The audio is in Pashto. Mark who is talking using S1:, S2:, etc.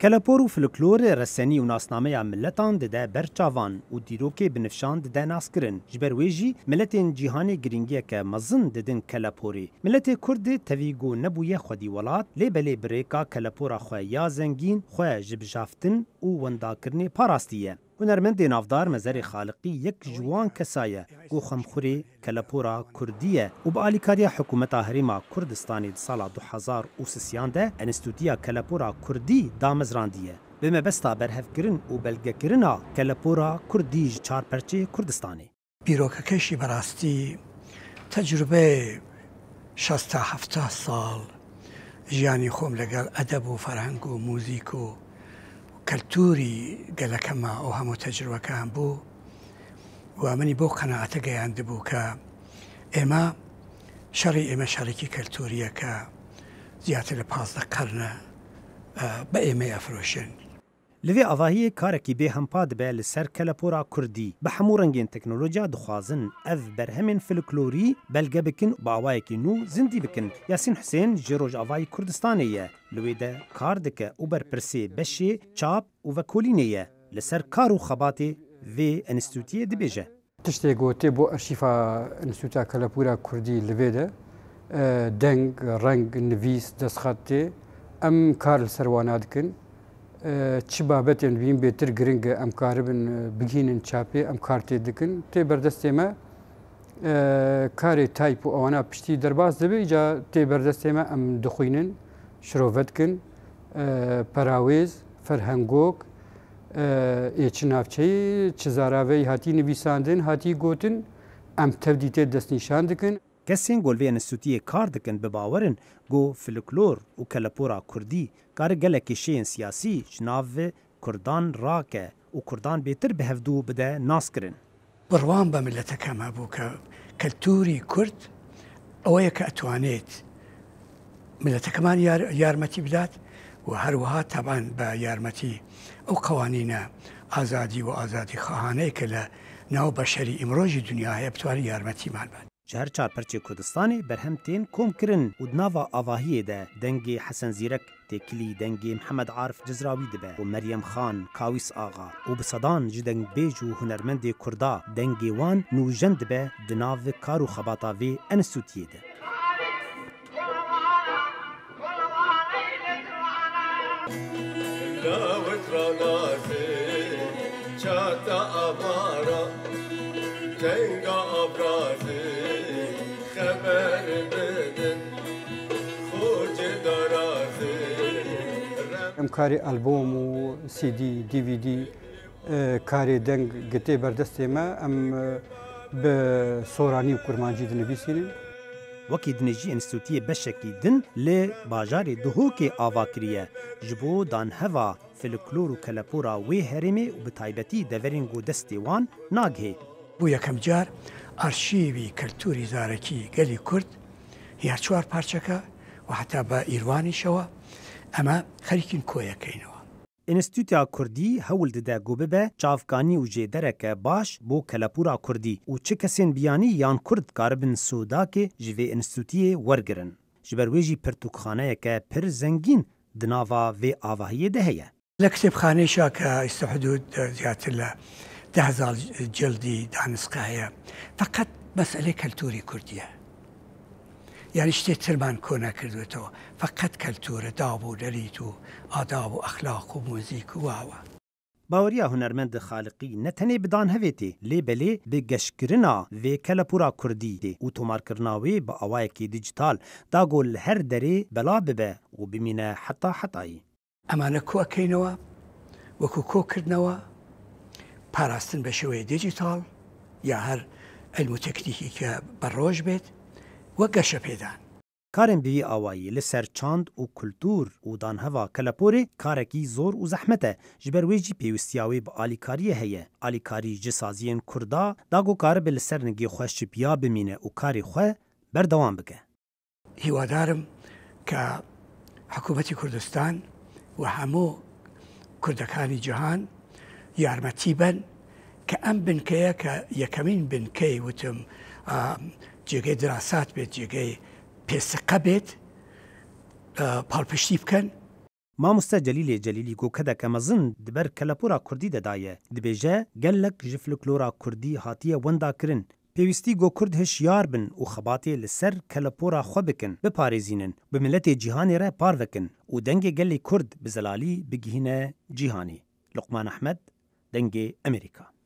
S1: کلپور و فلکلور رسنی و ناسنامه ملتان دده برچاوان و دیروکی بنفشان دده ناسکرن. جبرویجی ملتین جیهانی گرینگیه که مزن ددن کلپوری. ملت کرد تویگو نبویه خودی ولاد لیبلی بریکا کلپورا خواه یا زنگین خواه جبجافتن و ونداکرنی پاراستیه. هنرمند نافدار مزار خالقی یک جوان کسایه گو خمخوری کلپورا کردیه و با آلیکاریا حکومت هریما کردستانی سال 2003 ده انستوتیا کلپورا کردی دامزراندیه. به مبستا برهفکرن و بلگکرنا کلپورا کردی چارپرچه کردستانی.
S2: بیروککشی براستی تجربه 60-70 سال ژیانی خۆم لەگەڵ ئەدەب و فەرهەنگ و موزیک و کەلتوری گەلەکەمە ئەو هەموو تەجروبەکان بوو و منی بۆ قەناعەتە گەیاندبوو کە ئێمە شەڕێکی کەلتوریە کە زیاتر لە 15 قەرنە بە ئێمە ئەفرۆشن.
S1: لوی آواهی کارکی به همپا دبه لسر کلپورا کردی به همو رنگین تکنولوژیا دخوازن اف برهمین فلکلوری بلگه بکن با آوایی که نو زندی بکن. یاسین حسین جروج آوایی کردستانیه لوی ده کار دکه او برپرسی بشی چاپ و وکولینیه لسر کارو خباتی وی انستوتیه دبیجه.
S3: تشتی گوته بو ارشیفا انستوتا کلپورا کردی لوی ده دنگ رنگ نویس دستخطی ام کار لسروانات کن چی بابتین بیم بهتر گرینگ ام کاربن بگینن چاپی ام کارتی دکن تی بردستی ما کاری تایپ و آوانا پشتی درباز دبی جا تی بردستی ما ام دخوینن شروفت کن پراویز فرهنگوک ایچ نافچهی چزاراوی هاتی نویساندن هاتی گوتن ام تبدیت دست نشان دکن.
S1: کسین گلوی انستوتیه کار دکن بباورن گو فلکلور و کلپورا کردی کار گلکی شین سیاسی جناو کردان راکه و کردان بیتر به هفدو بده ناس کرن.
S2: بروان با ملتکم هبو که کلتوری کرد اوه که اتوانیت ملتکمان یارمتی بدات و هر وها طبعا با یارمتی او قوانین آزادی و آزادی خواهانه که لناو بشری امروژی دنیا هی بتوانی یارمتی مال بد.
S1: شهر چارپرچه کردستانی برهمتین کوم کرن و دناوا آواهیه ده دنگی حسن زیرک تکلی دنگی محمد عارف جزراوی دبه و مریم خان کاویس آغا و بصدان جدنگ بیج و هنرمند کردا دنگی وان نوجن دبه دناو کارو خباطاوی انستوتیه ده.
S3: ام کاری آلبوم و سی دی دی وی دی کاری دنگ گتی بردستی ما ام به سورانی و کرمانجی دنویسینیم.
S1: وکی دنجی انستوتیه بشکی دن لی باجاری دهوکی آواکریه جبو دان هوا فلکلور و کلپورا وی هرمی و بتایبتی دورینگو دستی وان ناگهی.
S2: بو یکم جار آرشیوی کلتوری زارکی گلی کرد هی چوار پارچکه و حتی با ایروانی شوا اما خریکین کویا کینوا.
S1: انستوتیا کردی هول دده گوبه به چافکانی و جیدرک باش بو کلپورا کردی و چه کسین بیانی یان کرد کاربن سودا که جوی انستوتیه ورگرن. جبرویجی پرتوکخانه که پر زنگین دناوا و آواهی دهیه.
S2: لكتب خانه شاك استحدود زيادة له 10,000 جلدي دانسقاية فقط مسألة كالتوري كردية يعني شتي ترمان كونا كردوتو فقط كالتورة دابو دريتو آداب و أخلاق و موزيك و
S1: باوریا هنرمند خالقی نتنی بدان هویتی لیبلی به گشکرنا و کلپورا کردی دی و تومارکرناوی با آوایکی دیجیتال دا گل هر دری بلا ببه و بمینه حتایی.
S2: ئەمانە کۆکەینەوە وەکو کۆکردنەوە پاراستن بە شێوەیە دیجیتال یا هەر علم و تەکنیکی کە بەڕۆژ بێت وە گەشە پێدان.
S1: کارن بیوی آوایی لسر چاند و کلتور و دانهوا کلپوری کارکی زور و زحمته جبرویجی پیوستیاوی با آلیکاری هیه. آلیکاری جسازین کردا داگو کار به لسر نگی خوش بیا بمینه و کاری خواه بردوام بکه.
S2: هیوادارم کە حکوومەتی کوردستان و هەموو کوردەکانی جیهان یارمەتی بن کە ئەم بنکەیە کە یەکەمین بنکەی وتم جێگەی دراسات بێت جێگەی پێسەقە بێت پاڵپشتی بکەن
S1: مامۆستا جەلیلê جەلیلî گۆکەدeke mezin di ber kelepûra Kurdî de daye. Dibêje gelek ji folklora Kurdî hatiye wenda kirin. Pêwîstî got Kurd hişyar bin û xebatê li ser kelepûra xwe bikin, biparêzînin, bi miletê cîhanê re par vekin û dengê gelê Kurd bi zelalî bigihîne cîhanê. Luqman Ehmed, Dengê Amerîka.